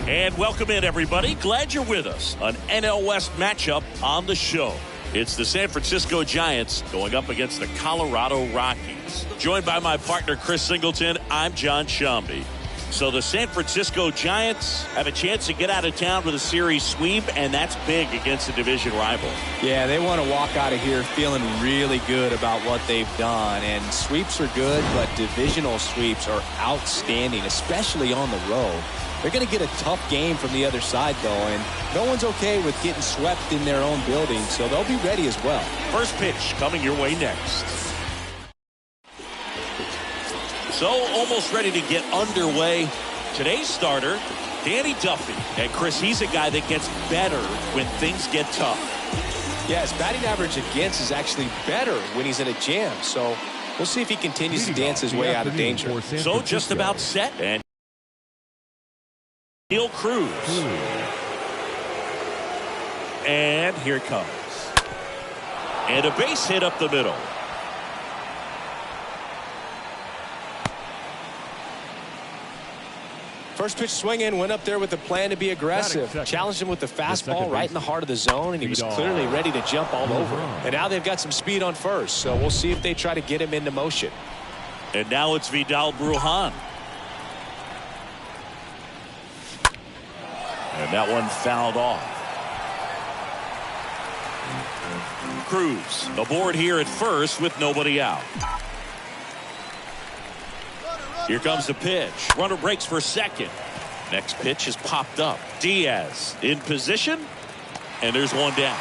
And welcome in, everybody. Glad you're with us. An NL West matchup on the show. It's the San Francisco Giants going up against the Colorado Rockies. Joined by my partner, Chris Singleton, I'm John Shambi. So the San Francisco Giants have a chance to get out of town with a series sweep, and that's big against a division rival. Yeah, they want to walk out of here feeling really good about what they've done. And sweeps are good, but divisional sweeps are outstanding, especially on the road. They're going to get a tough game from the other side, though, and no one's okay with getting swept in their own building, so they'll be ready as well. First pitch coming your way next. So almost ready to get underway. Today's starter, Danny Duffy. And Chris, he's a guy that gets better when things get tough. Yeah, his batting average against is actually better when he's in a jam, so we'll see if he continues to dance his way out of danger. So just about set, and Neil Cruz. And here it comes. And a base hit up the middle. First pitch swinging, went up there with a plan to be aggressive. Challenged him with the fastball right in the heart of the zone, and he was clearly ready to jump all over. And now they've got some speed on first, so we'll see if they try to get him into motion. And now it's Vidal Brujan. And that one fouled off. Cruz aboard here at first with nobody out. Here comes the pitch. Runner breaks for second. Next pitch is popped up. Diaz in position. And there's one down.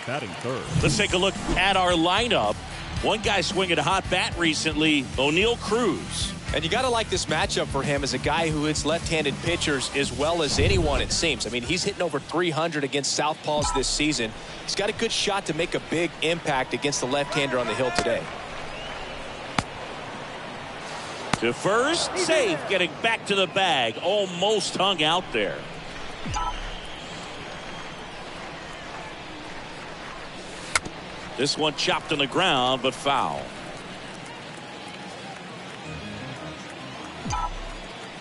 Batting third. Let's take a look at our lineup. One guy swinging a hot bat recently, O'Neal Cruz. And you got to like this matchup for him as a guy who hits left-handed pitchers as well as anyone, it seems. I mean, he's hitting over 300 against southpaws this season. He's got a good shot to make a big impact against the left-hander on the hill today. To first, safe, getting back to the bag. Almost hung out there. This one chopped on the ground, but foul.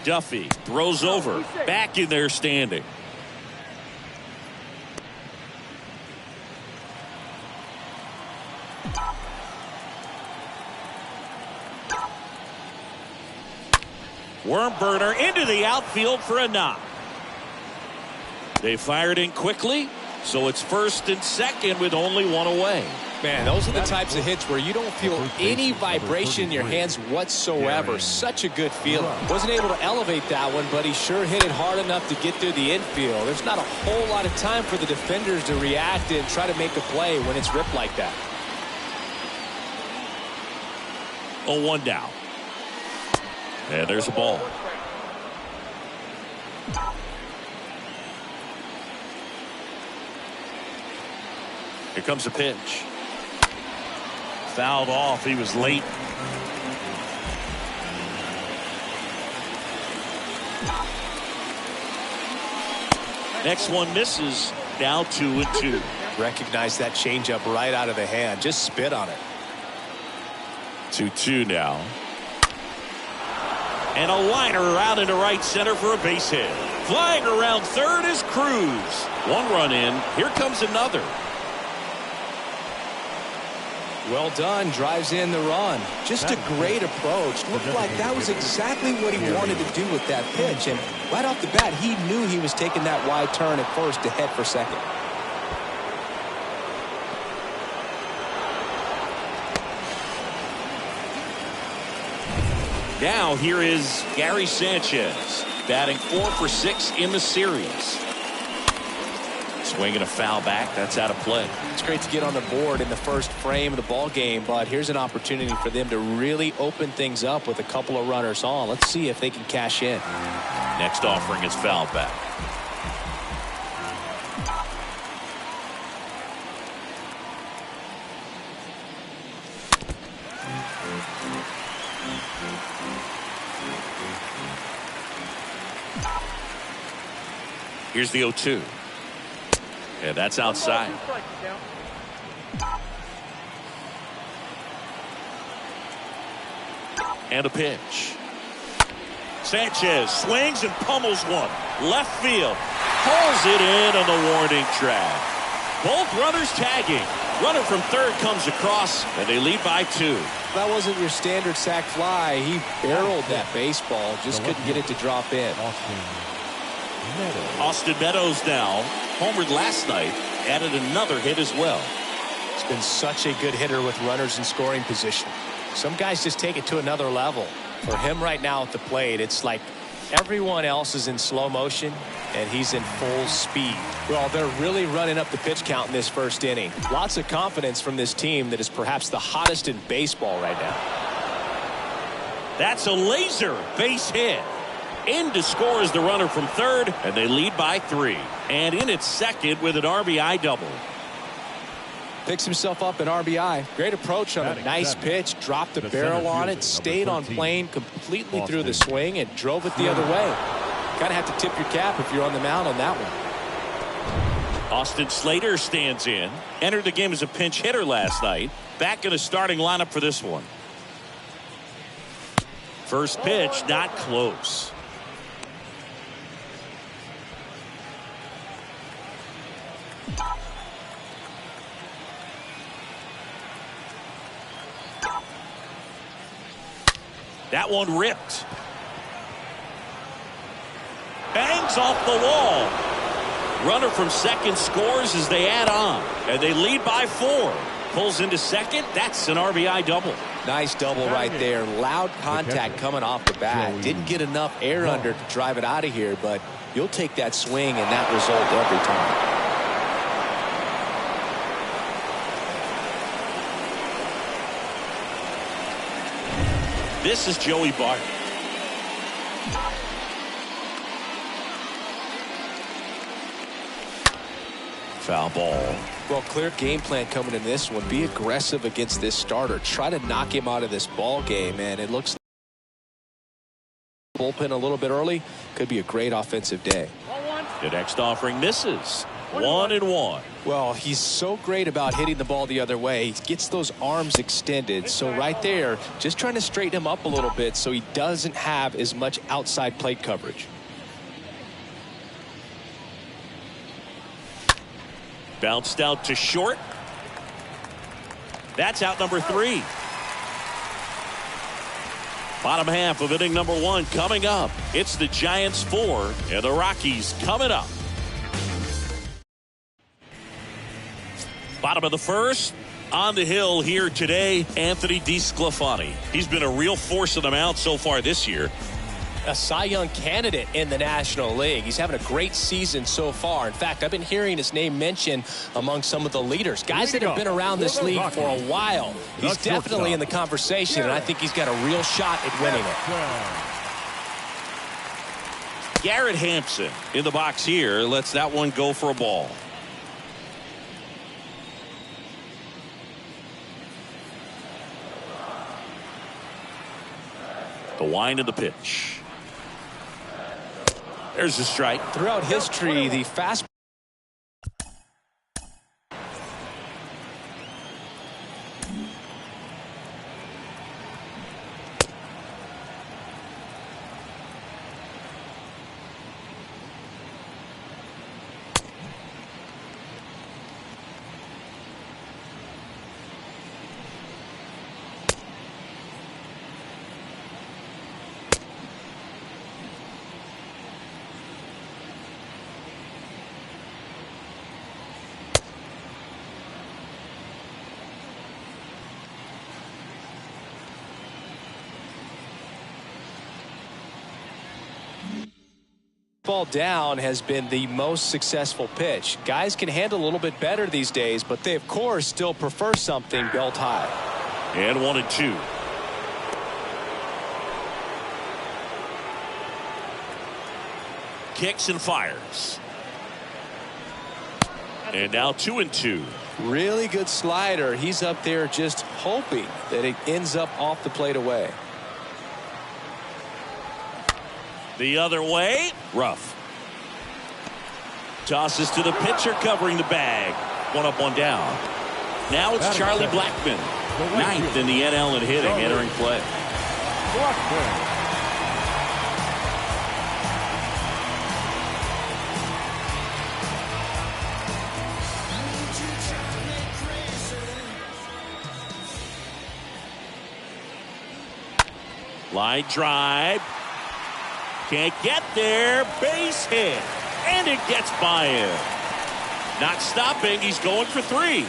Duffy throws over, back in there standing. Worm burner into the outfield for a knock. They fired in quickly, so it's first and second with only one away. Man, those are the types of hits where you don't feel any vibration in your hands whatsoever. Such a good feeling. Wasn't able to elevate that one, but he sure hit it hard enough to get through the infield. There's not a whole lot of time for the defenders to react and try to make a play when it's ripped like that. 0-1 down. And there's a ball. Here comes the pitch. Fouled off. He was late. Next one misses. Now 2-2. Recognize that changeup right out of the hand. Just spit on it. 2-2 now. And a liner out into right center for a base hit. Flying around third is Cruz. One run in. Here comes another. Well done. Drives in the run. Just a great approach. Looked like that was exactly what he wanted to do with that pitch. And right off the bat, he knew he was taking that wide turn at first to head for second. Now here is Gary Sanchez, batting 4 for 6 in the series. Swinging a foul back. That's out of play. It's great to get on the board in the first frame of the ball game, but here's an opportunity for them to really open things up with a couple of runners on. Let's see if they can cash in. Next offering is foul back. Here's the 0-2. Yeah, that's outside. And a pitch. Sanchez swings and pummels one. Left field. Hauls it in on the warning track. Both runners tagging. Runner from third comes across, and they lead by 2. That wasn't your standard sac fly. He barreled that baseball. Just couldn't get it to drop in. Austin Meadows now homered last night, added another hit as well. He's been such a good hitter with runners in scoring position. Some guys just take it to another level. For him right now at the plate, it's like everyone else is in slow motion and he's in full speed. Well, they're really running up the pitch count in this first inning. Lots of confidence from this team that is perhaps the hottest in baseball right now. That's a laser base hit. In to score is the runner from third, and they lead by 3. And in at second with an RBI double. Picks himself up an RBI. Great approach on a nice pitch. Dropped the barrel on it. Stayed on plane completely through the swing and drove it the other way. Kind of have to tip your cap if you're on the mound on that one. Austin Slater stands in. Entered the game as a pinch hitter last night. Back in the starting lineup for this one. First pitch, not close. That one ripped. Bangs off the wall. Runner from second scores as they add on. And they lead by 4. Pulls into second. That's an RBI double. Nice double right there. Loud contact coming off the bat. Didn't get enough air under to drive it out of here, but you'll take that swing and that result every time. This is Joey Bart. Foul ball. Well, clear game plan coming in this one. Be aggressive against this starter. Try to knock him out of this ball game, and it looks like bullpen a little bit early. Could be a great offensive day. The next offering misses. 1-1. Well, he's so great about hitting the ball the other way. He gets those arms extended. So right there, just trying to straighten him up a little bit so he doesn't have as much outside plate coverage. Bounced out to short. That's out number 3. Bottom half of inning number 1 coming up. It's the Giants 4 and the Rockies coming up. Bottom of the first. On the hill here today, Anthony DeSclafani. He's been a real force on the mound so far this year. A Cy Young candidate in the National League. He's having a great season so far. In fact, I've been hearing his name mentioned among some of the leaders. Guys that have been around this league for a while. He's definitely in the conversation, and I think he's got a real shot at winning it. Garrett Hampson in the box here. Lets that one go for a ball. The wind of the pitch. There's a strike. Throughout history, the fast ball down has been the most successful pitch. Guys can handle a little bit better these days, but they, of course, still prefer something belt high. And 1-2. Kicks and fires. And now 2-2. Really good slider. He's up there just hoping that it ends up off the plate away. The other way. Rough. Tosses to the pitcher covering the bag. 1 up, 1 down. Now it's Charlie Blackmon. 9th in the NL in hitting, entering play. Line drive. Can't get there. Base hit. And it gets by him. Not stopping. He's going for 3.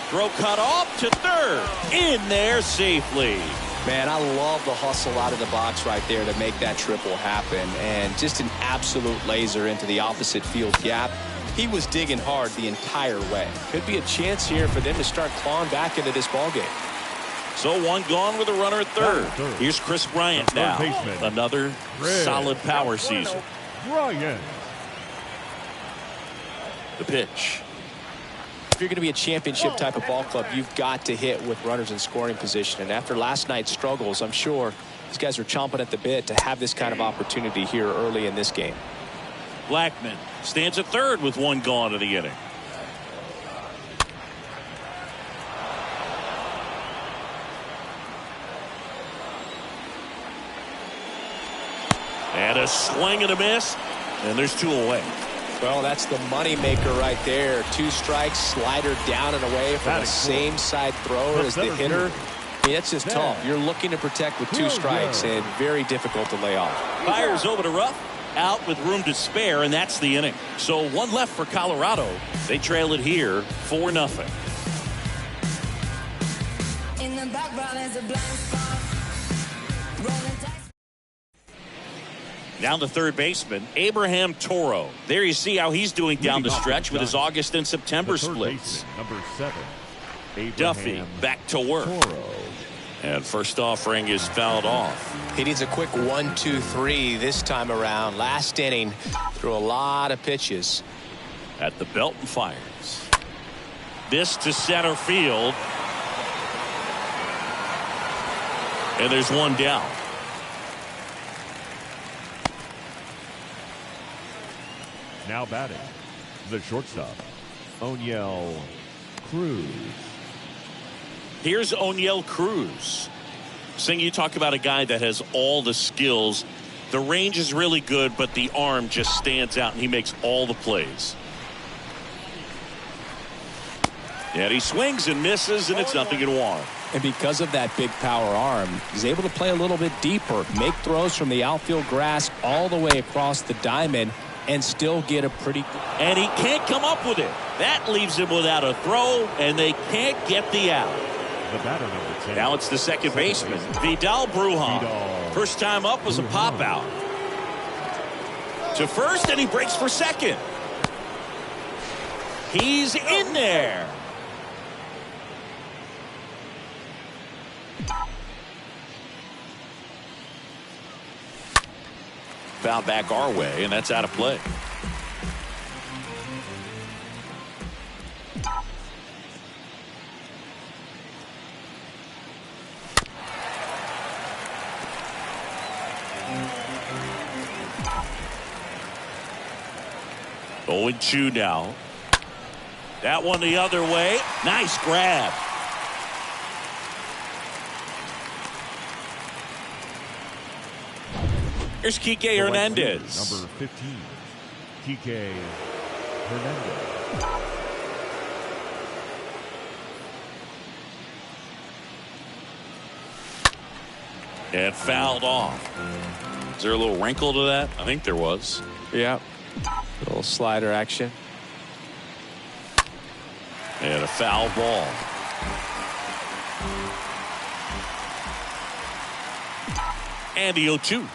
Throw cut off to third. In there safely. Man, I love the hustle out of the box right there to make that triple happen. And just an absolute laser into the opposite field gap. He was digging hard the entire way. Could be a chance here for them to start clawing back into this ballgame. So 1 gone with a runner at third. Here's Chris Bryant now. Another solid power season. Bryant. The pitch. If you're going to be a championship type of ball club, you've got to hit with runners in scoring position. And after last night's struggles, I'm sure these guys are chomping at the bit to have this kind of opportunity here early in this game. Blackmon stands at third with 1 gone in the inning. And a swing and a miss. And there's 2 away. Well, that's the money maker right there. 2 strikes, slider down and away from the same side thrower as the hitter. I mean, that's just tough. You're looking to protect with 2 strikes and very difficult to lay off. Fires over to Ruff. Out with room to spare, and that's the inning. So 1 left for Colorado. They trail it here 4-0. In the background is a blind spot. Rolling dice. Down the third baseman, Abraham Toro. There you see how he's doing down the stretch with his August and September splits. Number 7. Abraham Duffy back to work. Toro. And first offering is fouled off. He needs a quick 1-2-3 this time around. Last inning, threw a lot of pitches. At the belt and fires. This to center field. And there's 1 down. Now batting, the shortstop, Oniel Cruz. Here's Oniel Cruz. Sing, you talk about a guy that has all the skills. The range is really good, but the arm just stands out, and he makes all the plays. And he swings and misses, and it's 0-1. And because of that big power arm, he's able to play a little bit deeper, make throws from the outfield grass all the way across the diamond, and still get a pretty... And he can't come up with it. That leaves him without a throw, and they can't get the out. The batter, number 10. Now it's the second baseman, Vidal Brujan. First time up was a pop out. To first, and he breaks for second. He's in there. Foul back our way, and that's out of play. 0-2 now. That one the other way. Nice grab. Here's Kike Hernandez. Number 15, Kike Hernandez. And fouled off. Is there a little wrinkle to that? I think there was. Yeah. A little slider action. And a foul ball. And the 0-2.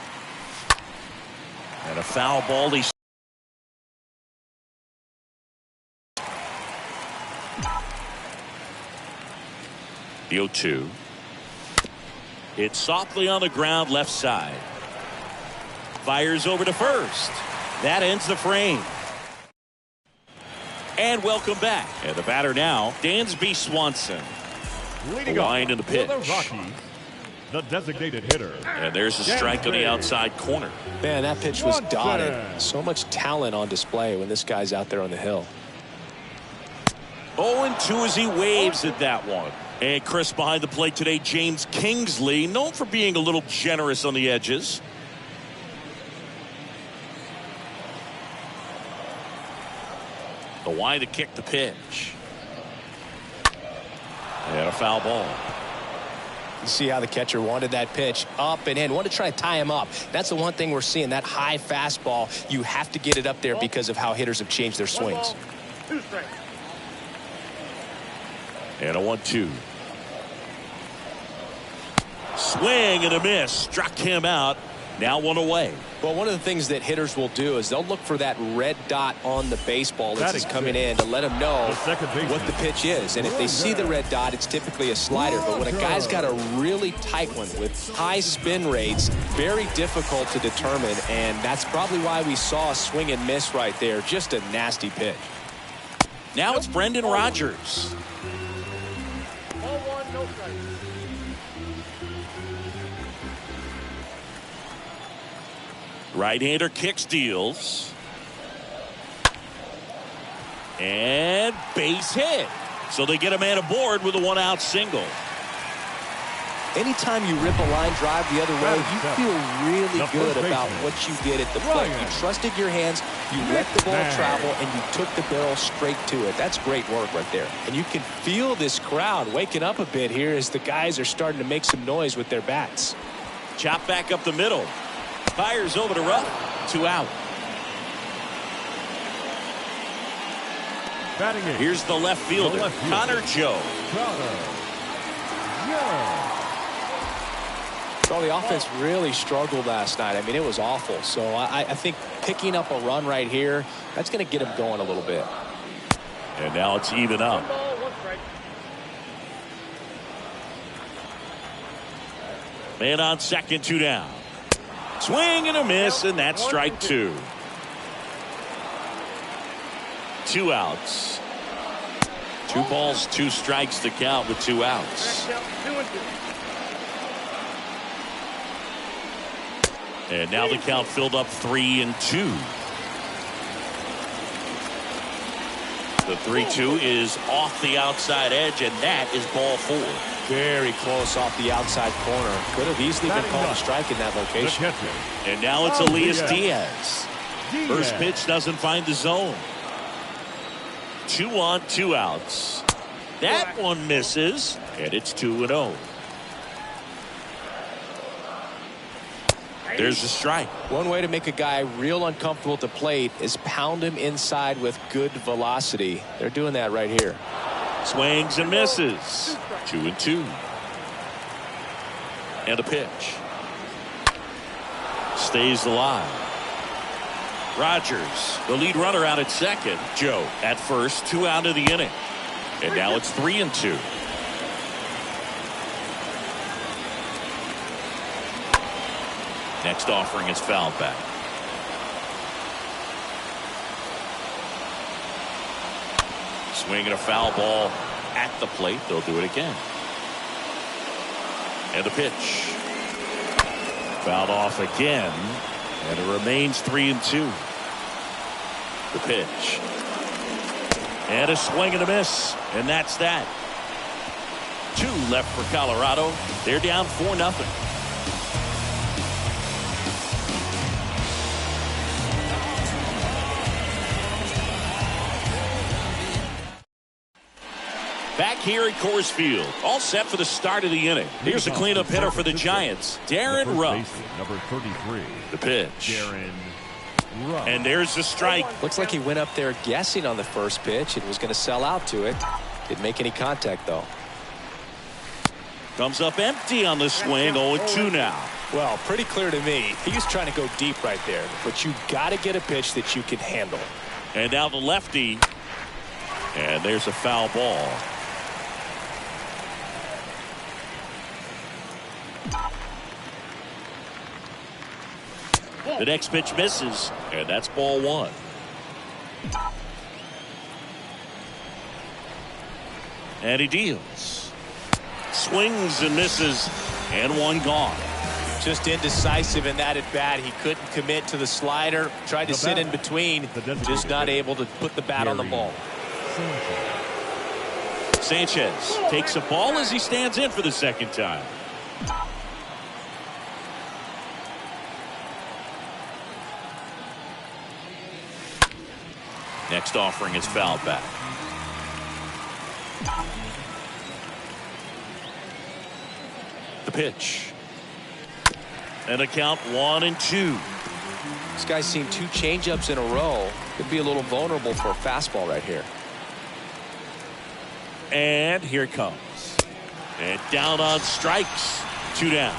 And a foul ball. The 0-2. Hit softly on the ground left side. Fires over to first. That ends the frame. And welcome back. And the batter now, Dansby Swanson. Leading The line in the for the pitch. Rockies, the designated hitter. And there's a strike on the outside corner. Man, that pitch was Swanson. dotted. So much talent on display when this guy's out there on the hill. 0-2 as he waves at that one. And Chris behind the plate today, James Kingsley, known for being a little generous on the edges. The wide to kick the pitch. And a foul ball. You see how the catcher wanted that pitch up and in. Wanted to try to tie him up. That's the one thing we're seeing. That high fastball, you have to get it up there because of how hitters have changed their swings. And a 1-2. Swing and a miss. Struck him out. Now one away. Well, one of the things that hitters will do is they'll look for that red dot on the baseball as it's coming in to let them know what the pitch is. And if they see the red dot, it's typically a slider. But when a guy's got a really tight one with high spin rates, very difficult to determine. And that's probably why we saw a swing and miss right there. Just a nasty pitch. Now it's Brendan Rodgers. Right-hander kick steals. And base hit. So they get a man aboard with a one-out single. Anytime you rip a line drive the other way, you feel really good about what you did at the plate. You trusted your hands, you let the ball travel, and you took the barrel straight to it. That's great work right there. And you can feel this crowd waking up a bit here as the guys are starting to make some noise with their bats. Chop back up the middle. Fires over to Ruff. 2 out. Batting it. Here's the left fielder, Connor Joe. So the offense really struggled last night. I mean, it was awful. So I think picking up a run right here, that's going to get them going a little bit. And now it's even up. Man on second, 2 down. Swing and a miss, and that's strike 2. 2 outs. 2 balls, 2 strikes to count with 2 outs. And now the count filled up 3-2. The 3-2 is off the outside edge, and that is ball 4. Very close off the outside corner. Could have easily been called a strike in that location. And now it's Elias Diaz. First pitch doesn't find the zone. 2 on, 2 outs. That one misses, and it's 2-0. There's a strike. One way to make a guy real uncomfortable at the plate is pound him inside with good velocity. They're doing that right here. Swings and misses. 2-2. And a pitch. Stays alive. Rodgers, the lead runner, out at second. Joe at first, 2 out of the inning. And now it's 3-2. Next offering is fouled back. Swinging a foul ball at the plate. They'll do it again. And the pitch. Fouled off again. And it remains 3-2. The pitch. And a swing and a miss. And that's that. 2 left for Colorado. They're down 4-0. Back here at Coors Field, all set for the start of the inning. Here's the cleanup hitter for the Giants, Darren Ruff. Number 33. The pitch. Darren Ruff. And there's the strike. Looks like he went up there guessing on the first pitch and was going to sell out to it. Didn't make any contact, though. Comes up empty on the swing. 0-2 now. Well, pretty clear to me. He was trying to go deep right there, but you got to get a pitch that you can handle. And now the lefty. And there's a foul ball. The next pitch misses, and that's ball 1. And he deals. Swings and misses, and 1 gone. Just indecisive in that at bat. He couldn't commit to the slider. Tried to sit in between. Just not able to put the bat on the ball. Sanchez takes a ball as he stands in for the second time. Next offering is fouled back. The pitch. And a count 1-2. This guy's seen 2 changeups in a row. Could be a little vulnerable for a fastball right here. And here it comes. And down on strikes. 2 down.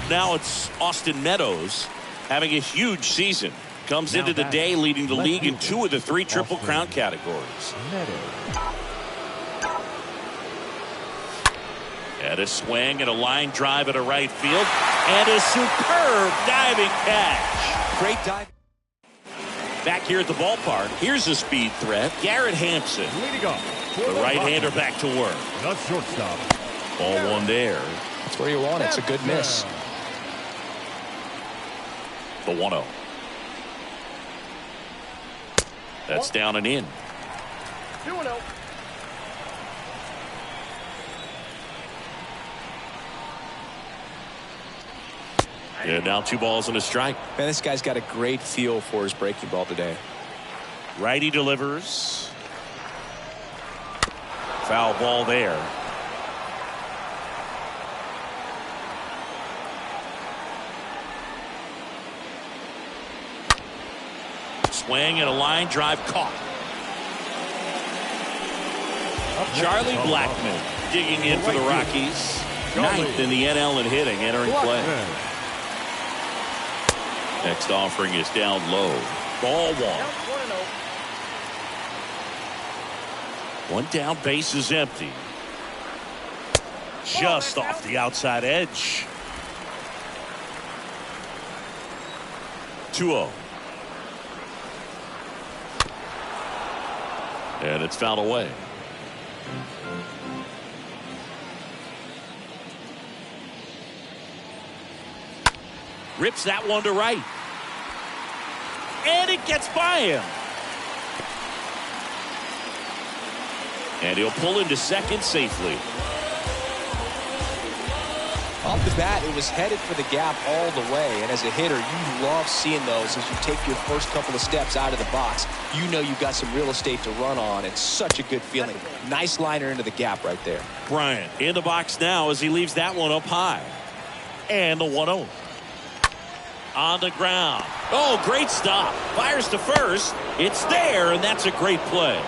Now it's Austin Meadows having a huge season. Comes into the day leading the league in 2 of the 3 Triple Crown categories. And a swing and a line drive at a right field. And a superb diving catch. Great dive. Back here at the ballpark, here's a speed threat. Garrett Hampson. Leading off. The right-hander back to work. The shortstop. Ball 1 there. That's where you want it. It's a good miss. The 1-0. That's down and in. 2-0. And now 2 balls and a strike. Man, this guy's got a great feel for his breaking ball today. Righty delivers. Foul ball there. Swing and a line drive caught. Charlie Blackmon digging in for the Rockies. 9th in the NL in hitting, entering play. Next offering is down low. Ball 1. 1 down, base is empty. Just off the outside edge. 2-0. And it's fouled away. Rips that one to right. And it gets by him. And he'll pull into second safely. Off the bat, it was headed for the gap all the way. And as a hitter, you love seeing those as you take your first couple of steps out of the box. You know you've got some real estate to run on. It's such a good feeling. Nice liner into the gap right there. Bryant in the box now as he leaves that one up high. And the 1-0. On the ground. Oh, great stop. Fires to first. It's there, and that's a great play.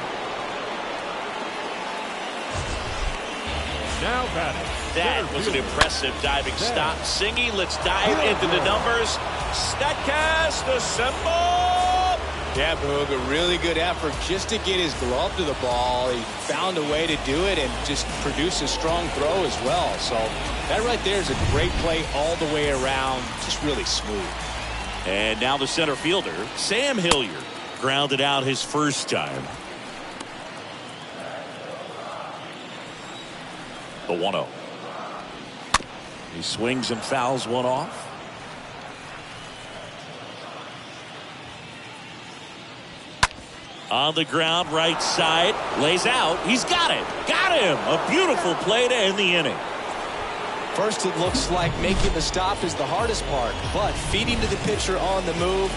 Now batting. That was an impressive diving stop. Singy, let's dive into the numbers. Statcast assemble. Yeah, Boog, a really good effort just to get his glove to the ball. He found a way to do it and just produce a strong throw as well. So that right there is a great play all the way around. Just really smooth. And now the center fielder, Sam Hilliard, grounded out his first time. The 1-0. He swings and fouls one off. On the ground, right side, lays out. He's got it. Got him. A beautiful play to end the inning. First, it looks like making the stop is the hardest part, but feeding to the pitcher on the move,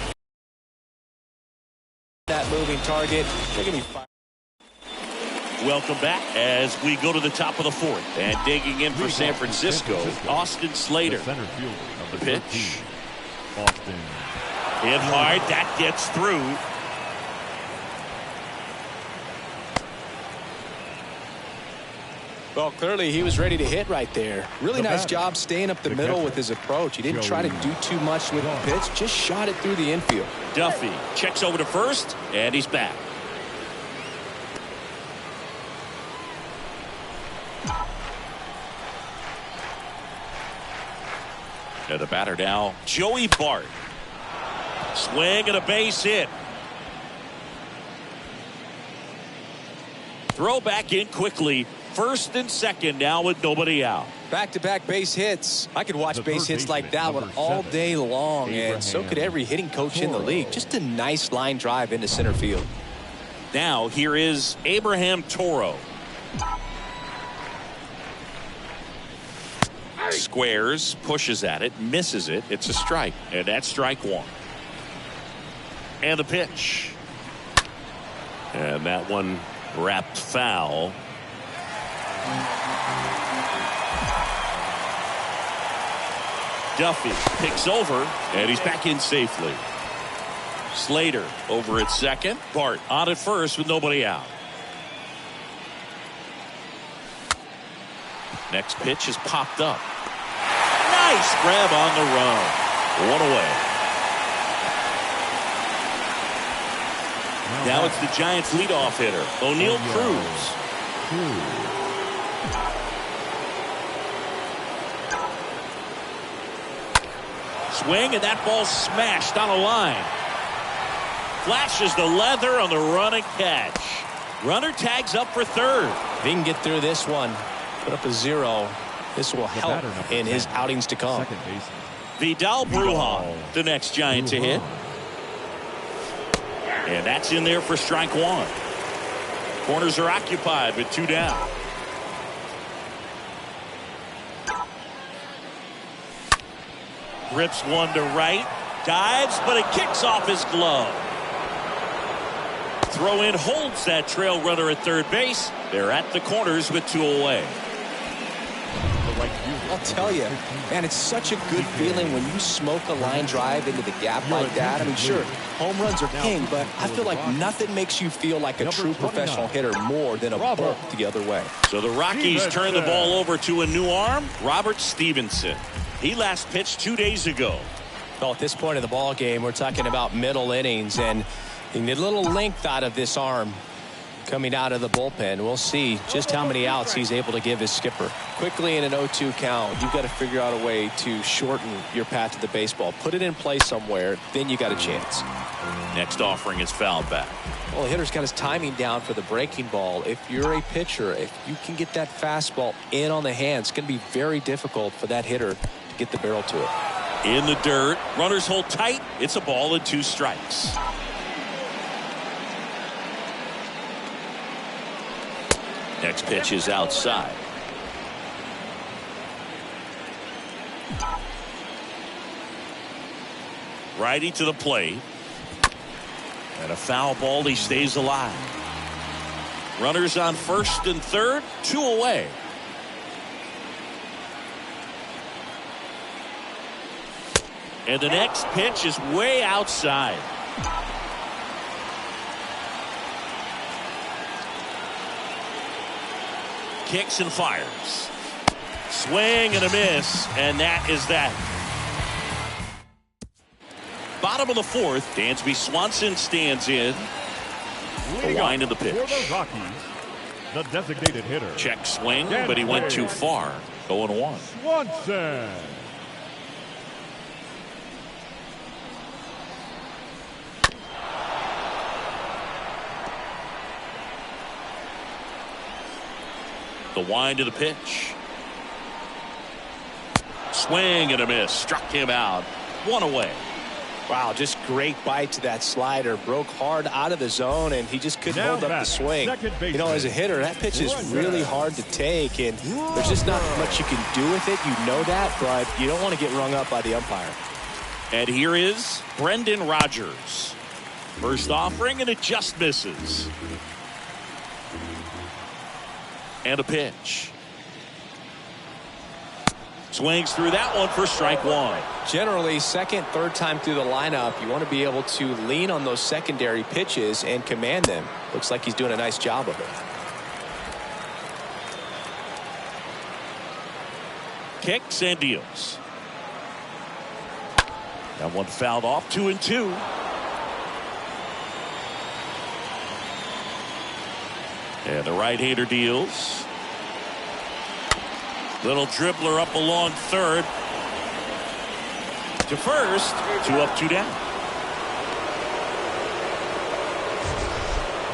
that moving target, they're going to be fine. Welcome back as we go to the top of the fourth. And digging in for San Francisco, Austin Slater. The center fielder of The the pitch. 13, Austin. Hit hard. That gets through. Well, clearly he was ready to hit right there. Really The nice batter, job staying up the the middle catcher, with his approach. He didn't try to do too much with the pitch, just shot it through the infield. Duffy checks over to first, and he's back. And the batter now, Joey Bart. Swing and a base hit. Throw back in quickly. First and second now with nobody out. Back-to-back base hits. I could watch The base first hits like baseman, that one number all 7, day long, and so could every hitting coach in the Toro. league. Just a nice line drive into center field. Now here is Abraham Toro. Squares, pushes at it, misses it. It's a strike, and that's strike one. And the pitch. And that one wrapped foul. Duffy picks over, and he's back in safely. Slater over at second. Bart on at first with nobody out. Next pitch is popped up. Nice grab on the run. One away. Now it's the Giants leadoff hitter, O'Neal Cruz. Swing, and that ball smashed on a line. Flashes the leather on the run and catch. Runner tags up for third. If he can get through this one, put up a 0, this will help in his outings to come. Second baseman. Vidal Brujan, the next Giant to hit. And that's in there for strike one. Corners are occupied with 2 down. Rips one to right. Dives, but it kicks off his glove. Throw in holds that trail runner at third base. They're at the corners with 2 away. I'll tell you, man, it's such a good feeling when you smoke a line drive into the gap like that. I mean, sure, home runs are king, but I feel like nothing makes you feel like a true professional hitter more than a bump the other way. So the Rockies turn the ball over to a new arm, Robert Stevenson. He last pitched 2 days ago. Well, at this point in the ball game, we're talking about middle innings, and you need a little length out of this arm coming out of the bullpen. We'll see just how many outs he's able to give his skipper. Quickly in an 0-2 count, you've got to figure out a way to shorten your path to the baseball. Put it in play somewhere, then you got a chance. Next offering is fouled back. Well, the hitter's got his timing down for the breaking ball. If you're a pitcher, if you can get that fastball in on the hands, it's going to be very difficult for that hitter to get the barrel to it. In the dirt, runners hold tight. It's a ball and 2 strikes. Next pitch is outside. Righty to the plate. And a foul ball. He stays alive. Runners on first and third. 2 away. And the next pitch is way outside. Kicks and fires. Swing and a miss, and that is that. Bottom of the fourth, Dansby Swanson stands in. The wind of the pitch. For the Rockies, the designated hitter. Check swing, but he went too far. 0-1. Swanson. The wind of the pitch. Swing and a miss. Struck him out. 1 away. Wow, just great bite to that slider. Broke hard out of the zone, and he just couldn't hold up the swing. You know, as a hitter, that pitch is really hard to take, and there's just not much you can do with it. You know that, but you don't want to get rung up by the umpire. And here is Brendan Rodgers. First offering, and it just misses. And a pitch. Swings through that one for strike one. Generally, second, third time through the lineup, you want to be able to lean on those secondary pitches and command them. Looks like he's doing a nice job of it. Kicks and deals. That one fouled off, 2-2. And the right-hander deals. Little dribbler up along third. To first. 2 up, 2 down.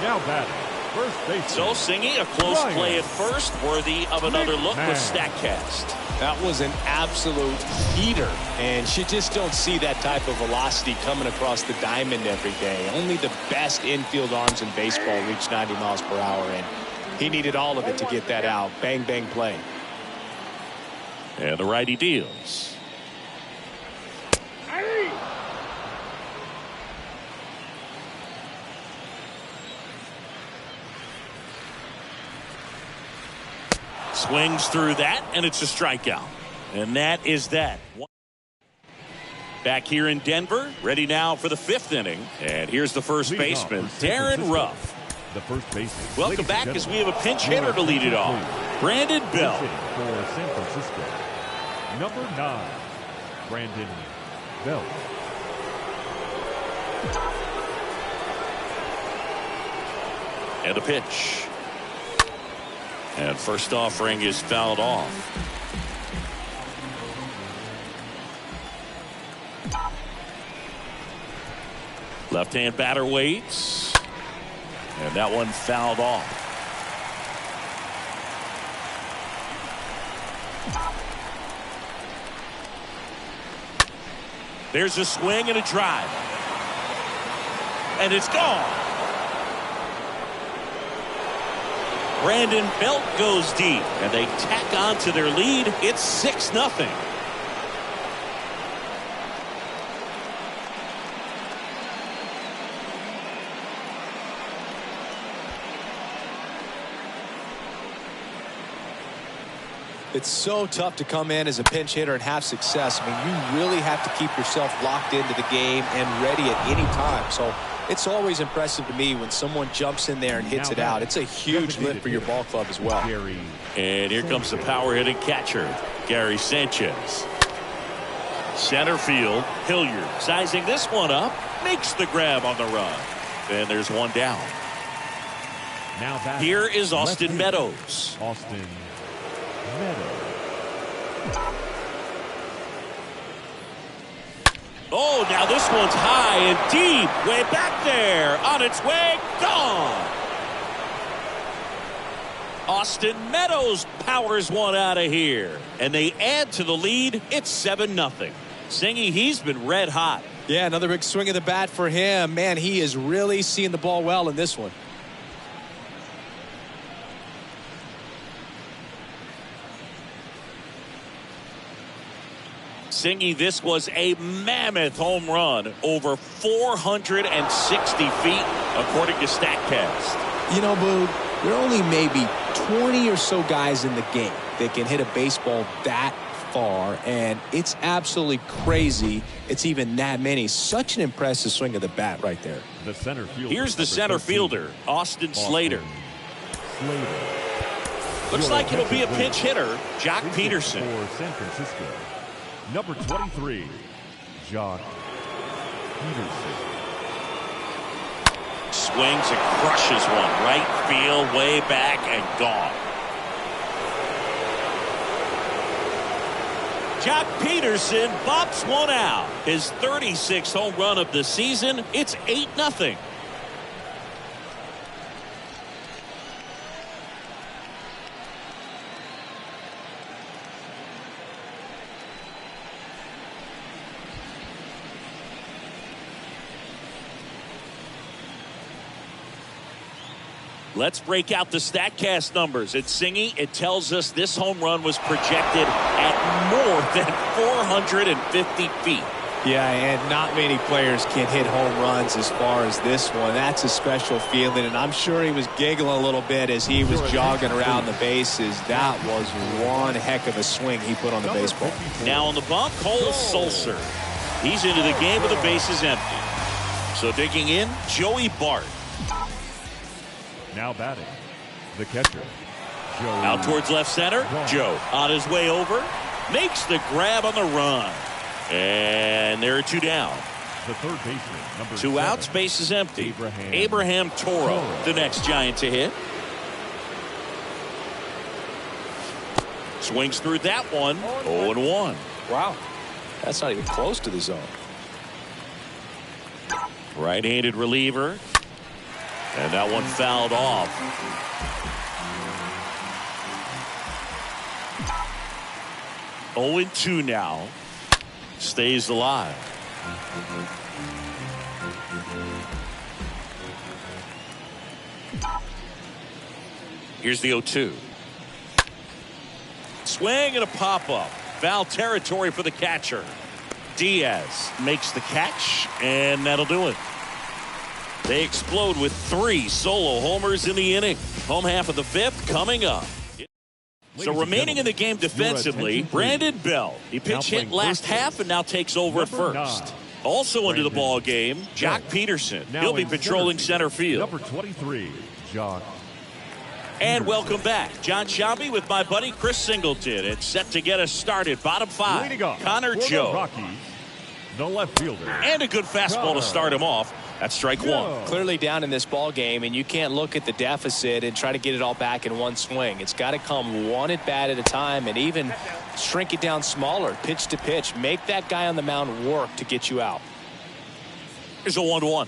Now batting, first baseman. So Singy, a close play at first, worthy of another look with StatCast. That was an absolute heater, and you just don't see that type of velocity coming across the diamond every day. Only the best infield arms in baseball reach 90 miles per hour, and he needed all of it to get that out. Bang, bang play. And the righty deals. Swings through that, and it's a strikeout. And that is that. Back here in Denver, ready now for the 5th inning. And here's the first baseman, Darren Ruff. The first baseman. Welcome back as we have a pinch hitter to lead it off. Brandon Belt. For San Francisco, number 9, Brandon Belt. And a pitch. And first offering is fouled off. Left-hand batter waits. And that one fouled off. There's a swing and a drive. And it's gone. Brandon Belt goes deep, and they tack on to their lead. It's 6-0. It's so tough to come in as a pinch hitter and have success. I mean, you really have to keep yourself locked into the game and ready at any time. So it's always impressive to me when someone jumps in there and hits it out. It's a huge lift for your ball club as well. And here comes the power hitting catcher, Gary Sanchez. Center field, Hilliard sizing this one up, makes the grab on the run. And there's one down. Now here is Austin Meadows. Austin Meadows. Oh, now this one's high and deep, way back there, on its way, gone. Austin Meadows powers one out of here, and they add to the lead. It's 7-0. Singy, he's been red hot. Yeah, another big swing of the bat for him. Man, he is really seeing the ball well in this one. Singy, this was a mammoth home run, over 460 feet, according to StatCast. You know, Boo, there are only maybe 20 or so guys in the game that can hit a baseball that far, and it's absolutely crazy it's even that many. Such an impressive swing of the bat right there. The center fielder. Here's the center fielder, Austin Slater. Looks like it'll be a pinch hitter, Jock Peterson. For San Francisco, number 23, Jock Peterson. Swings and crushes one. Right field, way back, and gone. Jock Peterson bops one out. His 36th home run of the season. It's 8-0. Let's break out the StatCast numbers. It's Singy. It tells us this home run was projected at more than 450 feet. Yeah, and not many players can hit home runs as far as this one. That's a special feeling, and I'm sure he was giggling a little bit as he was jogging around the bases. That was one heck of a swing he put on the baseball. Now on the bump, Cole Sulser. He's into the game with the bases empty. So digging in, Joey Bart. Now batting, the catcher, Joe. Out towards left center, Joe on his way over. Makes the grab on the run. And there are two down. The third baseman, number 2 outs, bases empty. Abraham Toro, the next Giant to hit. Swings through that one. 0-1. Wow. That's not even close to the zone. Right-handed reliever. And that one fouled off. – 0-2 now. Stays alive. Here's the 0-2. Swing and a pop-up. Foul territory for the catcher. Diaz makes the catch, and that'll do it. They explode with 3 solo homers in the inning. Home half of the 5th coming up. So remaining in the game defensively, Brandon Bell. He pinch hit last half and now takes over at first. Also into the ball game, Jock Peterson. He'll be patrolling center field. Number 23, John. And welcome back. John Shambi with my buddy Chris Singleton. It's set to get us started. Bottom 5, Leading off Connor for the Joe. Rockies, the left fielder. And a good fastball to start him off. That's strike 1. Clearly down in this ball game, and you can't look at the deficit and try to get it all back in one swing. It's got to come one at bat at a time, and even shrink it down smaller, pitch to pitch. Make that guy on the mound work to get you out. Here's a 1-1.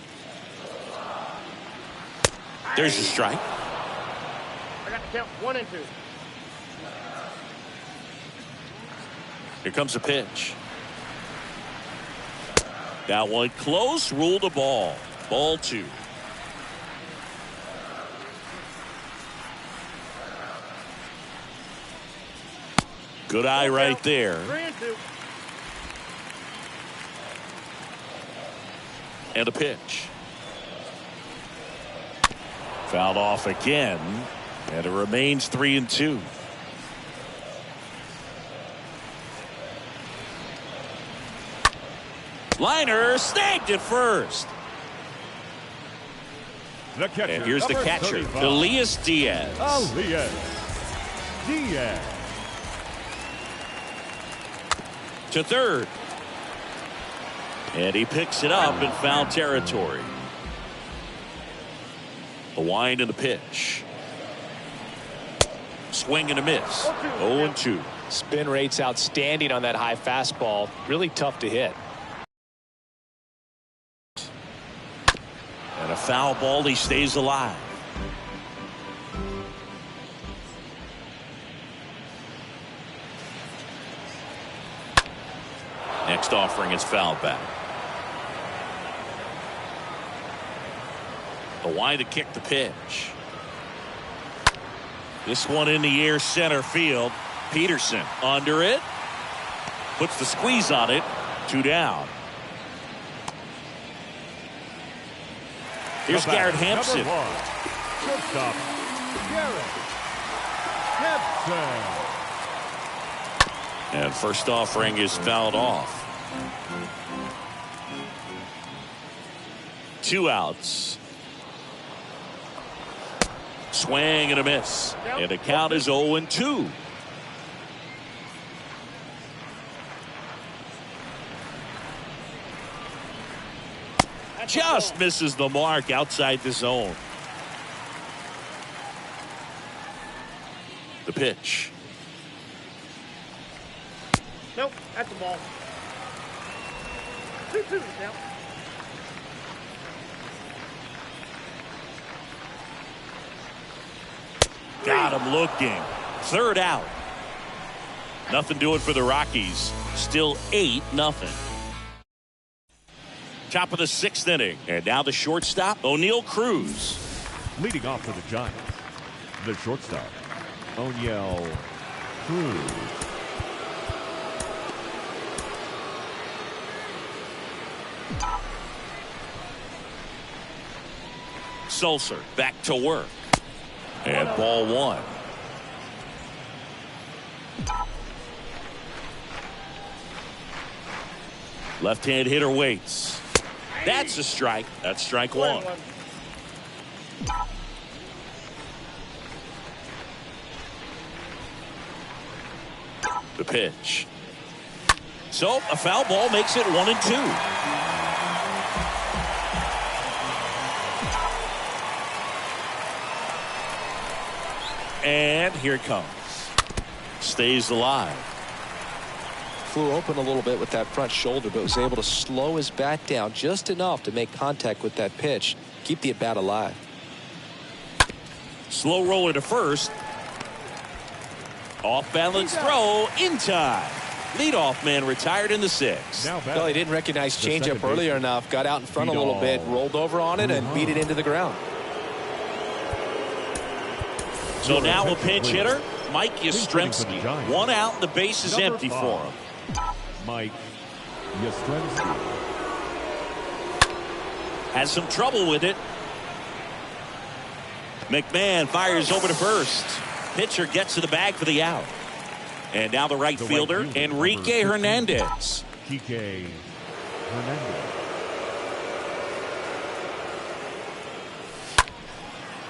There's your strike. I got to count 1 and 2. Here comes a pitch. That one close, ruled a ball. Ball 2. Good eye right there. 3 and 2. And a pitch. Fouled off again. And it remains 3 and 2. Liner snagged at first. The catcher, And here's the number catcher, 35, Elias Diaz. Elias Diaz. To third. And he picks it up in foul territory. The wind and the pitch. Swing and a miss. 0-2. Spin rate's outstanding on that high fastball. Really tough to hit. And a foul ball, he stays alive. Next offering is fouled back. The wind to kick the pitch. This one in the air, center field. Peterson under it. Puts the squeeze on it. 2 down. Here's Garrett Hampson. Number 1, shortstop, Garrett Hampson. And first offering is fouled off. 2 outs. Swing and a miss. And the count is 0-2. Just misses the mark outside the zone. The pitch. Nope, that's a ball. 2-2 now. Got him looking. Third out. Nothing doing for the Rockies. Still 8-0. Top of the 6th inning. And now the shortstop, O'Neal Cruz. Leading off for the Giants, the shortstop, O'Neill Cruz. Sulcer back to work. And ball one. Left-hand hitter waits. That's a strike. That's strike one. The pitch. So a foul ball makes it 1-2. And here it comes. Stays alive. Flew open a little bit with that front shoulder, but was able to slow his bat down just enough to make contact with that pitch. Keep the at-bat alive. Slow roller to first. Off balance throw in time. Leadoff man retired in the sixth. Well, he didn't recognize changeup earlier enough. Got out in front a little bit, rolled over on it, and beat it into the ground. So now a pinch hitter, Mike Yastrzemski. One out, the base is empty for him. Mike Yastrzemski has some trouble with it. McMahon fires over to first. Pitcher gets to the bag for the out. And now the right fielder, Enrique Hernandez. Enrique Hernandez.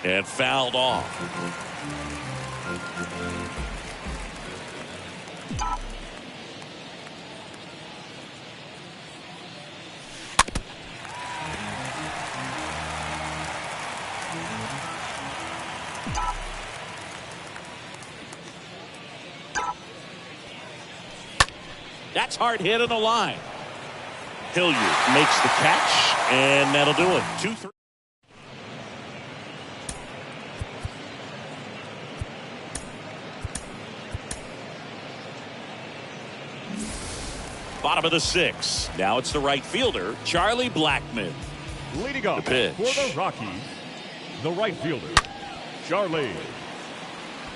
And fouled off. That's hard hit on the line. Hilliard makes the catch, and that'll do it. 2-3. Bottom of the sixth. Now it's the right fielder, Charlie Blackmon. Leading off The pitch. for the Rockies, the right fielder, Charlie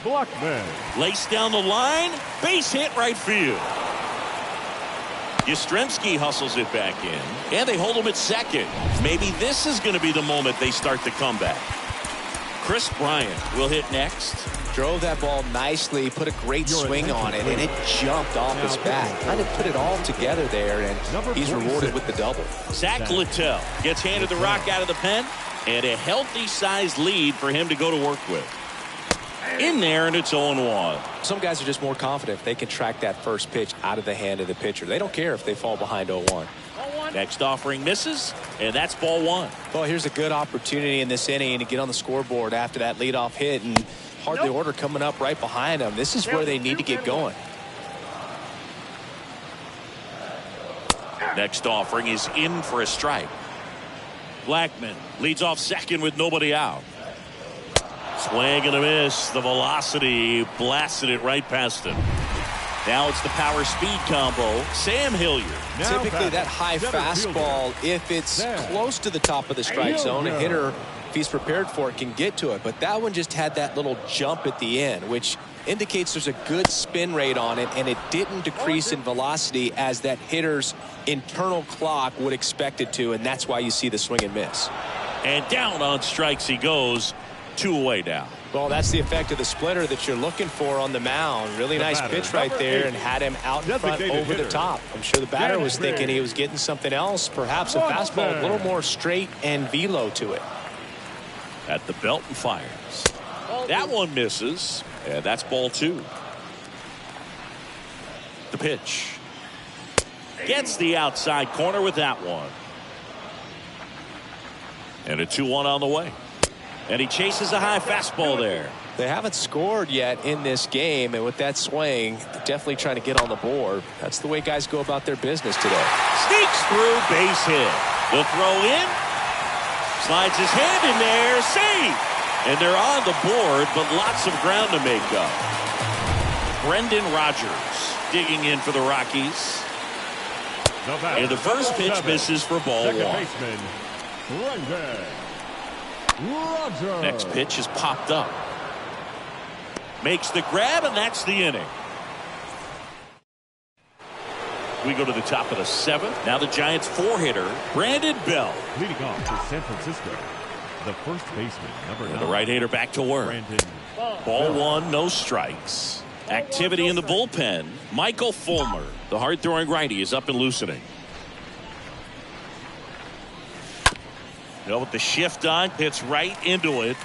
Blackmon. Laced down the line, base hit right field. Yastrzemski hustles it back in, and they hold him at second. Maybe this is going to be the moment they start the comeback. Chris Bryant will hit next. Drove that ball nicely, put a great swing on it, and it jumped off his bat. Kind of put it all together there, and he's rewarded with the double. Zach Littell gets handed the rock out of the pen, and a healthy-sized lead for him to go to work with. In there, and it's 0-1. Some guys are just more confident if they can track that first pitch out of the hand of the pitcher. They don't care if they fall behind 0-1. Next offering misses, and that's ball one. Well, here's a good opportunity in this inning to get on the scoreboard after that leadoff hit, and hardly order coming up right behind them. This is where they need to get going. Next offering is in for a strike. Blackmon leads off second with nobody out. Swing and a miss. The velocity blasted it right past him. Now it's the power speed combo. Sam Hilliard. Typically that high fastball, if it's close to the top of the strike zone, a hitter, if he's prepared for it, can get to it. But that one just had that little jump at the end, which indicates there's a good spin rate on it, and it didn't decrease in velocity as that hitter's internal clock would expect it to, and that's why you see the swing and miss. And down on strikes he goes. 2 away now. Well, that's the effect of the splitter that you're looking for on the mound. Really nice pitch right there, and had him out in front over the top. I'm sure the batter was thinking he was getting something else, perhaps a fastball a little more straight and velo to it. At the belt and fires. That one misses, and that's ball two. The pitch. Gets the outside corner with that one. And a 2-1 on the way. And he chases a high fastball there. They haven't scored yet in this game, and with that swing, definitely trying to get on the board. That's the way guys go about their business today. Sneaks through, base hit. The throw in. Slides his hand in there, save. And they're on the board, but lots of ground to make up. Brendan Rodgers digging in for the Rockies. And the first pitch misses for ball one. Second baseman, Brendan Roger. Next pitch is popped up. Makes the grab, and that's the inning. We go to the top of the 7th. Now the Giants 4-hitter, Brandon Bell. Leading off for San Francisco, the first baseman, number 9. The right-hander back to work. Brandon Ball 1, no strikes. Activity in the bullpen. Michael Fulmer, the hard-throwing righty, is up and loosening. With the shift on, hits right into it.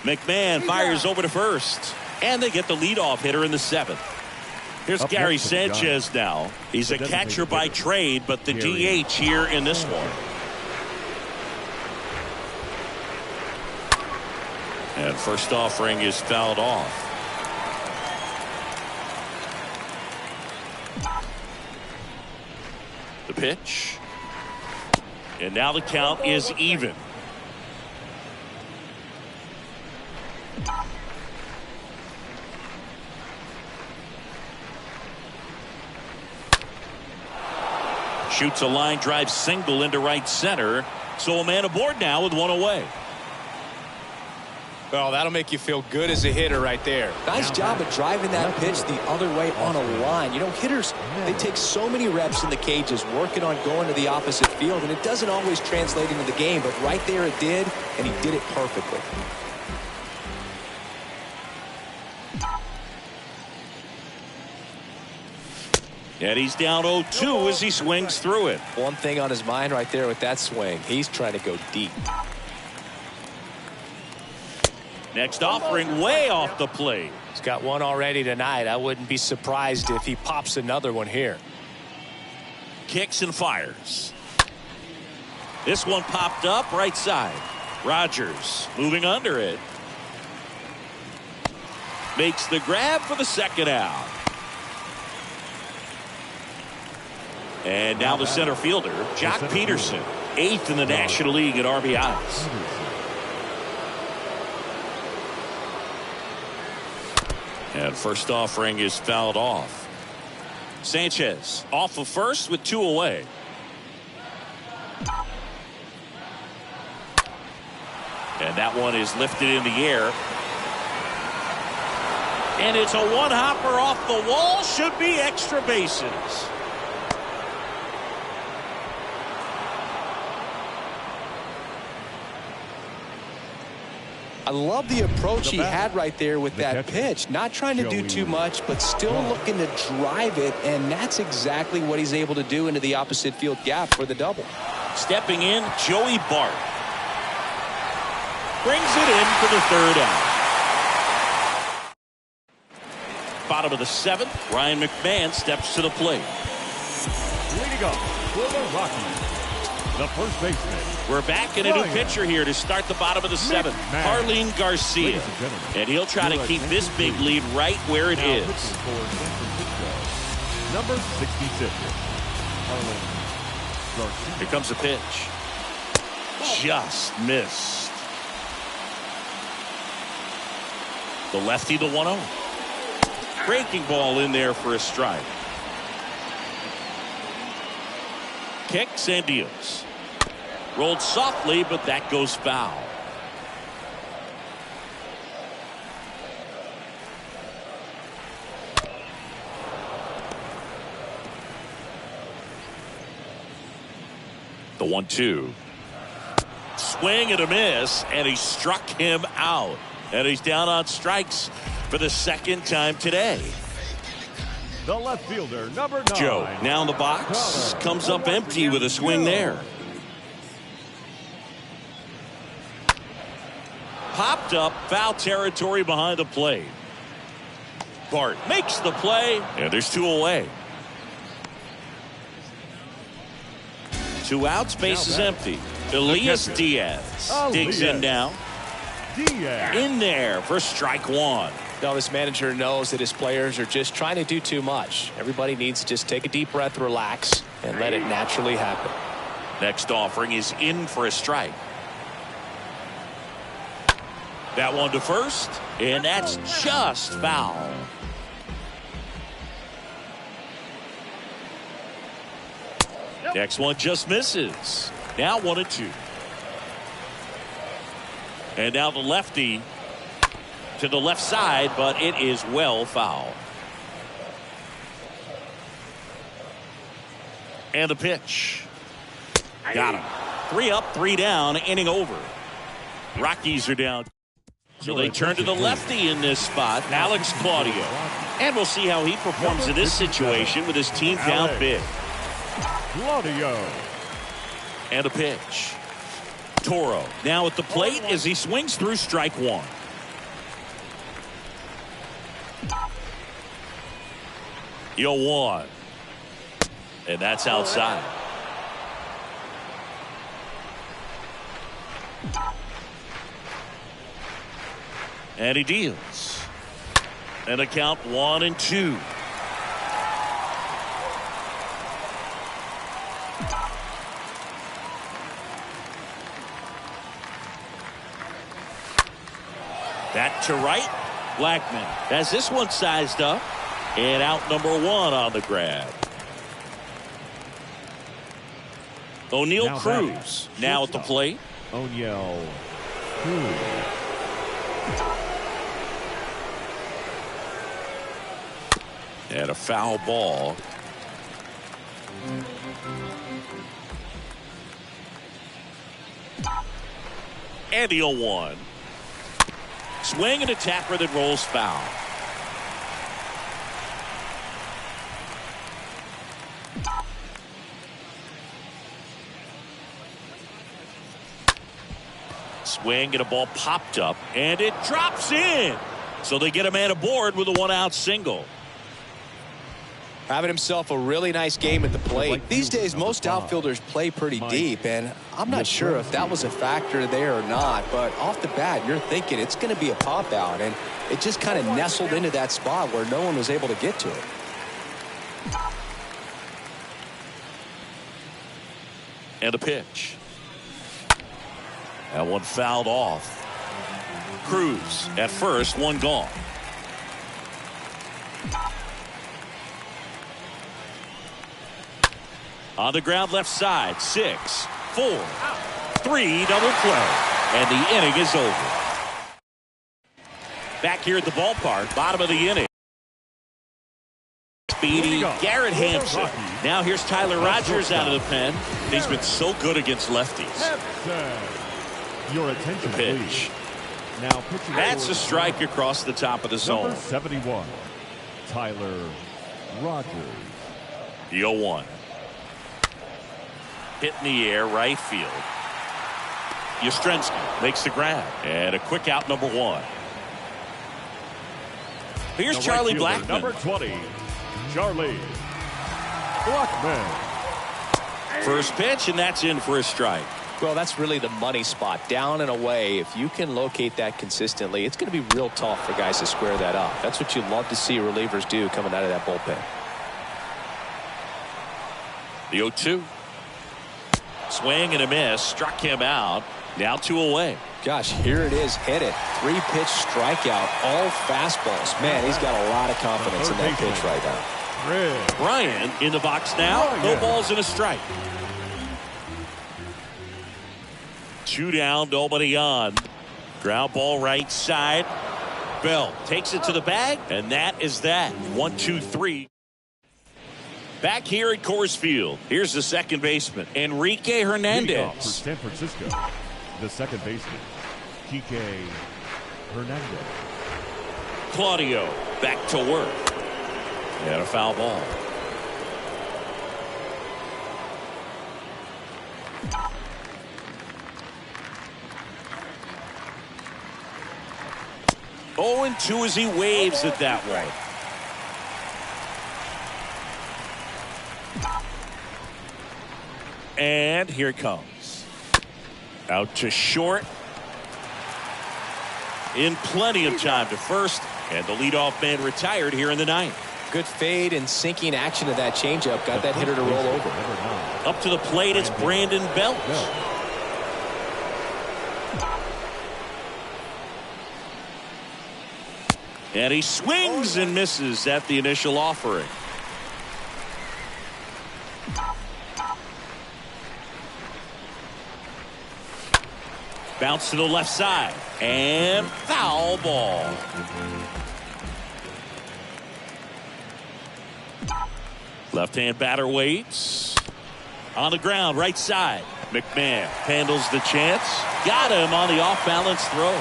McMahon fires over to first. And they get the leadoff hitter in the 7th. Here's Gary Sanchez now. He's a catcher by trade, but the DH here in this one. And first offering is fouled off. The pitch. And now the count is even. Shoots a line drive single into right center. So a man aboard now with 1 away. Well, that'll make you feel good as a hitter right there. Nice job of driving that pitch the other way on a line. You know, hitters, they take so many reps in the cages working on going to the opposite field, and it doesn't always translate into the game, but right there it did, and he did it perfectly. And he's down 0-2 as he swings through it. One thing on his mind right there with that swing, he's trying to go deep. Next offering way off the plate. He's got one already tonight. I wouldn't be surprised if he pops another one here. Kicks and fires. This one popped up right side. Rogers moving under it. Makes the grab for the second out. And now the center fielder, Jock Peterson, 8th in the National League at RBIs. And first offering is fouled off. Sanchez off of first with 2 away. And that one is lifted in the air. And it's a one-hopper off the wall. Should be extra bases. I love the approach he had right there with that pitch. Not trying to do too much, but still looking to drive it, and that's exactly what he's able to do into the opposite field gap for the double. Stepping in, Joey Bart. Brings it in for the 3rd out. Bottom of the 7th, Ryan McMahon steps to the plate. Leading up for the Rockies, the first baseman. We're back in a new pitcher here to start the bottom of the 7th. Harleen Garcia. And he'll try to keep this big lead right where it is. Number 66. Harleen Garcia. Here comes the pitch. Just missed. The lefty, the 1-0. Breaking ball in there for a strike. Kicks and deals. Rolled softly, but that goes foul. The 1-2. Swing and a miss, and he struck him out. And he's down on strikes for the 2nd time today. The left fielder, number 9. Joe now in the box. Comes up empty with a swing there. Popped up, foul territory behind the plate. Bart makes the play, and there's 2 away. 2 outs, base is empty. Elias Diaz digs in now. In there for strike 1. Now this manager knows that his players are just trying to do too much. Everybody needs to just take a deep breath, relax, and let it naturally happen. Next offering is in for a strike. That one to first, and that's just foul. Next one just misses. Now 1-2. And now the lefty to the left side, but it is well fouled. And the pitch. Got him. 3 up, 3 down, inning over. Rockies are down. So they turn to the lefty in this spot, Alex Claudio. And we'll see how he performs in this situation with his team down big. Claudio. And a pitch. Toro now at the plate as he swings through strike 1. Yo 1. And that's outside. And he deals. And a count 1-2. Back to right. Blackman has this one sized up. And out number 1 on the grab. O'Neill Cruz now at the plate. O'Neill Cruz. And a foul ball. And the 0-1. Swing and a tapper that rolls foul. Swing and a ball popped up and it drops in. So they get a man aboard with a 1-out single. Having himself a really nice game at the plate. These days, most outfielders play pretty deep, and I'm not sure if that was a factor there or not, but off the bat, you're thinking it's going to be a pop-out, and it just kind of nestled into that spot where no one was able to get to it. And a pitch. That one fouled off. Cruz at first, 1 gone. On the ground left side, 6, 4, 3, double play. And the inning is over. Back here at the ballpark, bottom of the inning. Speedy Garrett Hampson. Now here's Tyler Rogers out of the pen. He's been so good against lefties. Your attention, pitch. Please. Now pitching. That's a strike across the top of the zone. Number 71, Tyler Rogers. The 0-1. Hit in the air, right field. Yastrzemski makes the grab. And a quick out, number 1. Here's The Charlie right fielder, Blackman. Number 20, Charlie Blackman. First pitch, and that's in for a strike. Well, that's really the money spot, down and away. If you can locate that consistently, it's going to be real tough for guys to square that up. That's what you love to see relievers do coming out of that bullpen. The 0-2. Swing and a miss, struck him out. Now 2 away. Gosh, here it is, hit it. 3-pitch strikeout, all fastballs. Man, he's got a lot of confidence in that pitch right now. Bryant in the box now. No balls and a strike. 2 down, nobody on. Ground ball right side. Bell takes it to the bag, and that is that. 1, 2, 3. Back here at Coors Field, here's the second baseman, Enrique Hernandez. For San Francisco, the second baseman, Kike Hernandez. Claudio back to work. And a foul ball. Oh, and 2 as he waves at that one. And here it comes. Out to short. In plenty of time to first. And the leadoff man retired here in the 9th. Good fade and sinking action of that changeup. Got that hitter to roll over. Up to the plate, it's Brandon Belch. And he swings and misses at the initial offering. Bounce to the left side. And foul ball. Left-hand batter waits. On the ground, right side. McMahon handles the chance. Got him on the off-balance throw.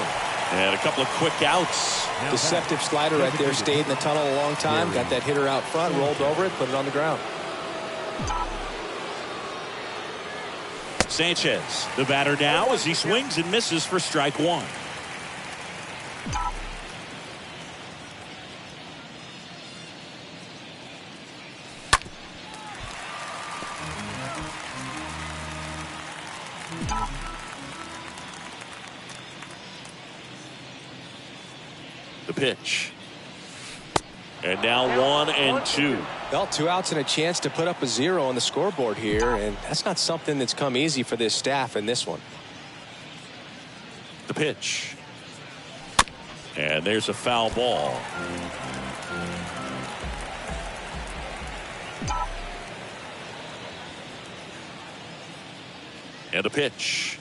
And a couple of quick outs. Deceptive slider right there. Stayed in the tunnel a long time. Got that hitter out front. Rolled over it. Put it on the ground. Sanchez, the batter now as he swings and misses for strike one. The pitch. And now 1-2. Well, 2 outs and a chance to put up a 0 on the scoreboard here, and that's not something that's come easy for this staff in this one. The pitch. And there's a foul ball. And the pitch.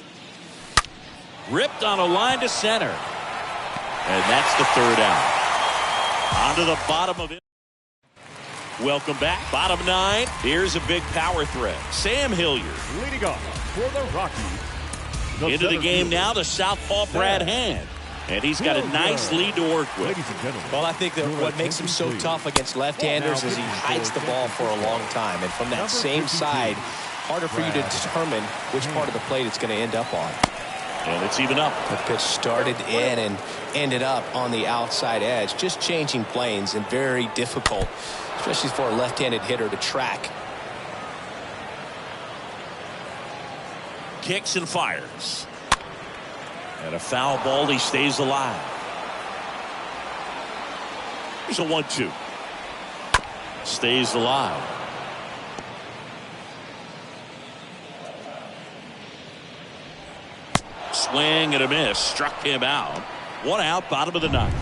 Ripped on a line to center. And that's the third out. Onto the bottom of it. Welcome back. Bottom 9. Here's a big power threat. Sam Hilliard. Leading off for the Rockies. Into the game now, the southpaw Brad Hand. And he's got a nice lead to work with. Ladies and gentlemen. Well, I think that what makes him so tough against left-handers is he hides the ball for a long time. And from that same side, harder for you to determine which part of the plate it's going to end up on. And it's even up. The pitch started in and ended up on the outside edge. Just changing planes and very difficult, especially for a left-handed hitter to track. Kicks and fires. And a foul ball. He stays alive. Here's a 1-2. Stays alive. Swing and a miss. Struck him out. 1 out, bottom of the 9th.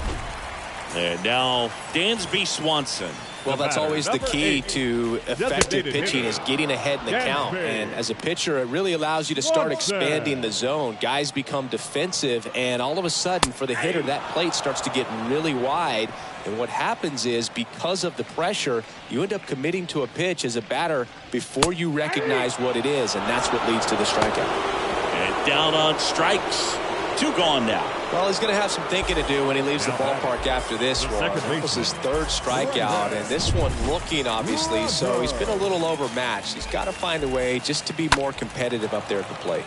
And now Dansby Swanson. Well, that's always the key to effective pitching is getting ahead in the count. And as a pitcher, it really allows you to start expanding the zone. Guys become defensive, and all of a sudden, for the hitter, that plate starts to get really wide. And what happens is, because of the pressure, you end up committing to a pitch as a batter before you recognize what it is, and that's what leads to the strikeout. And down on strikes. 2 gone now. Well, he's going to have some thinking to do when he leaves the ballpark after this one. That was his 3rd strikeout, and this one looking, obviously, so he's been a little overmatched. He's got to find a way just to be more competitive up there at the plate.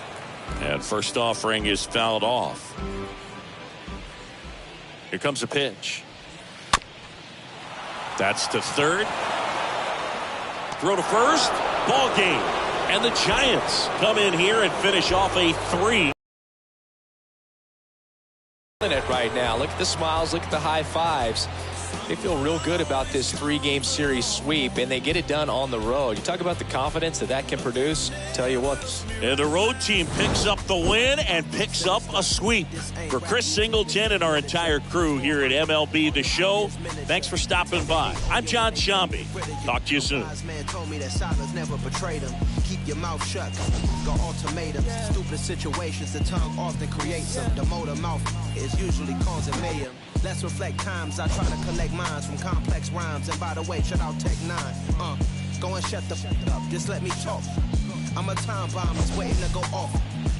And first offering is fouled off. Here comes a pitch. That's to third. Throw to first. Ball game. And the Giants come in here and finish off a 3. It right now. Look at the smiles. Look at the high fives. They feel real good about this 3-game series sweep, and they get it done on the road. You talk about the confidence that can produce. Tell you what. And the road team picks up the win and picks up a sweep. For Chris Singleton and our entire crew here at MLB The Show, thanks for stopping by. I'm John Shambi. Talk to you soon. Keep your mouth shut. Go ultimatum. Stupid situations, the tongue often creates them. The motor mouth is usually causing mayhem. Let's reflect times I try to collect minds from complex rhymes. And by the way, shut out Tech 9. Go and shut the up. Just let me talk. I'm a time bomb that's waiting to go off.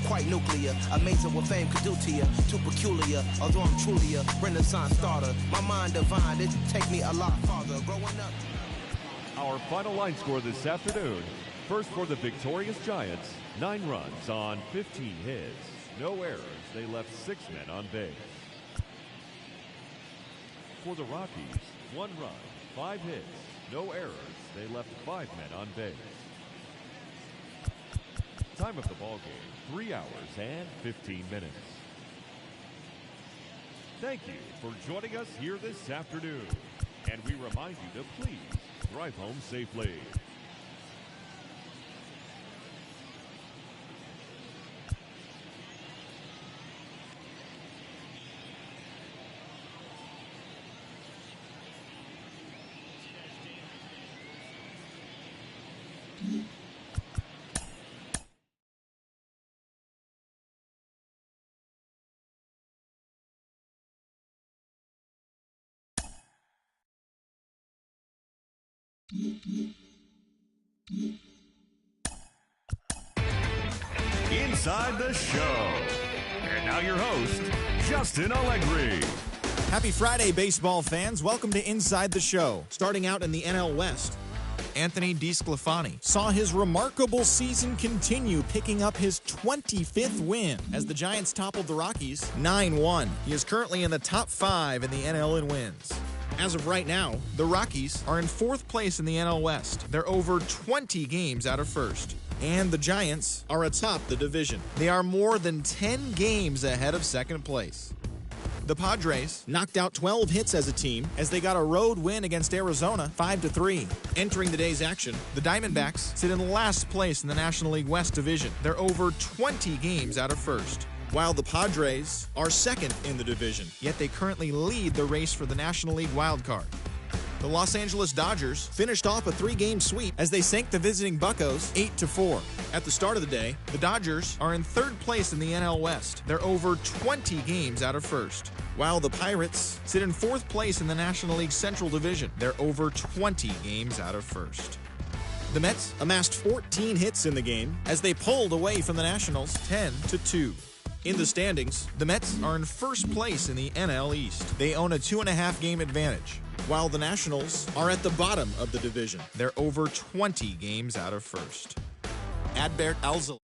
Quite nuclear. Amazing what fame could do to you. Too peculiar. Although I'm truly a Renaissance starter. My mind divine. It take me a lot farther. Growing up. Our final line score this afternoon. First for the victorious Giants, 9 runs on 15 hits. No errors. They left 6 men on base. For the Rockies, 1 run, 5 hits. No errors. They left 5 men on base. Time of the ball game, 3 hours and 15 minutes. Thank you for joining us here this afternoon. And we remind you to please drive home safely. Inside the Show. And now your host, Justin Allegri. Happy Friday, baseball fans. Welcome to Inside the Show. Starting out in the NL West, Anthony DeSclafani saw his remarkable season continue, picking up his 25th win as the Giants toppled the Rockies 9-1. He is currently in the top 5 in the NL in wins. As of right now, the Rockies are in 4th place in the NL West. They're over 20 games out of first. And the Giants are atop the division. They are more than 10 games ahead of second place. The Padres knocked out 12 hits as a team as they got a road win against Arizona 5-3. Entering the day's action, the Diamondbacks sit in last place in the National League West Division. They're over 20 games out of first, while the Padres are second in the division, yet they currently lead the race for the National League wild card. The Los Angeles Dodgers finished off a 3-game sweep as they sank the visiting Buccos 8-4. At the start of the day, the Dodgers are in 3rd place in the NL West. They're over 20 games out of first, while the Pirates sit in 4th place in the National League Central Division. They're over 20 games out of first. The Mets amassed 14 hits in the game as they pulled away from the Nationals 10-2. In the standings, the Mets are in 1st place in the NL East. They own a 2.5-game advantage, while the Nationals are at the bottom of the division. They're over 20 games out of first. Adbert Alzolay.